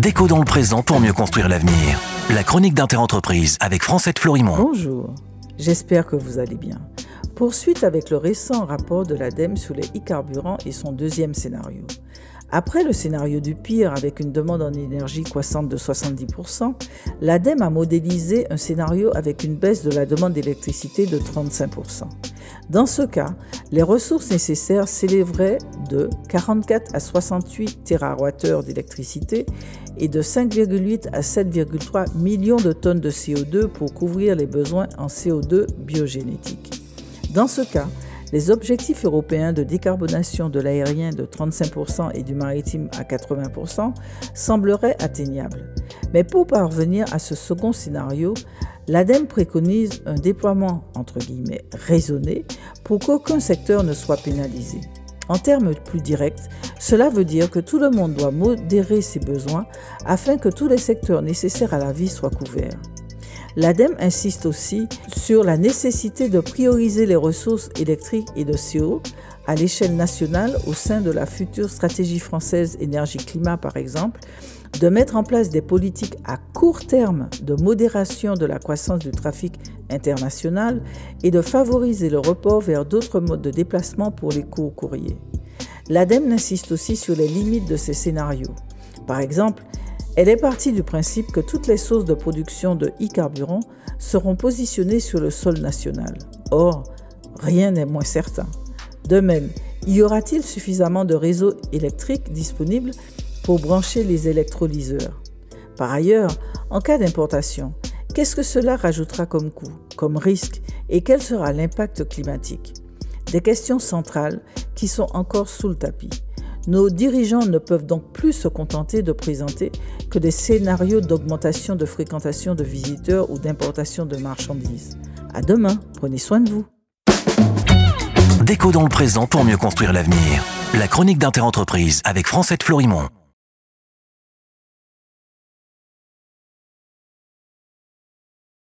Déco dans le présent pour mieux construire l'avenir. La chronique d'Interentreprise avec Francette Florimond. Bonjour, j'espère que vous allez bien. Poursuite avec le récent rapport de l'ADEME sur les e-carburants et son deuxième scénario. Après le scénario du pire avec une demande en énergie croissante de 70%, l'ADEME a modélisé un scénario avec une baisse de la demande d'électricité de 35%. Dans ce cas, les ressources nécessaires s'élèveraient de 44 à 68 TWh d'électricité et de 5,8 à 7,3 millions de tonnes de CO2 pour couvrir les besoins en CO2 biogénétique. Dans ce cas, les objectifs européens de décarbonation de l'aérien de 35% et du maritime à 80% sembleraient atteignables. Mais pour parvenir à ce second scénario, l'ADEME préconise un déploiement entre guillemets raisonné pour qu'aucun secteur ne soit pénalisé. En termes plus directs, cela veut dire que tout le monde doit modérer ses besoins afin que tous les secteurs nécessaires à la vie soient couverts. L'ADEME insiste aussi sur la nécessité de prioriser les ressources électriques et de CO à l'échelle nationale au sein de la future stratégie française énergie-climat par exemple, de mettre en place des politiques à court terme de modération de la croissance du trafic international et de favoriser le report vers d'autres modes de déplacement pour les courts courriers. L'ADEME insiste aussi sur les limites de ces scénarios. Par exemple, elle est partie du principe que toutes les sources de production de e-carburants seront positionnées sur le sol national. Or, rien n'est moins certain. De même, y aura-t-il suffisamment de réseaux électriques disponibles pour brancher les électrolyseurs? Par ailleurs, en cas d'importation, qu'est-ce que cela rajoutera comme coût, comme risque et quel sera l'impact climatique? Des questions centrales qui sont encore sous le tapis. Nos dirigeants ne peuvent donc plus se contenter de présenter que des scénarios d'augmentation de fréquentation de visiteurs ou d'importation de marchandises. À demain, prenez soin de vous. Déco dans le présent pour mieux construire l'avenir. La chronique d'Interentreprise avec Francette Florimond.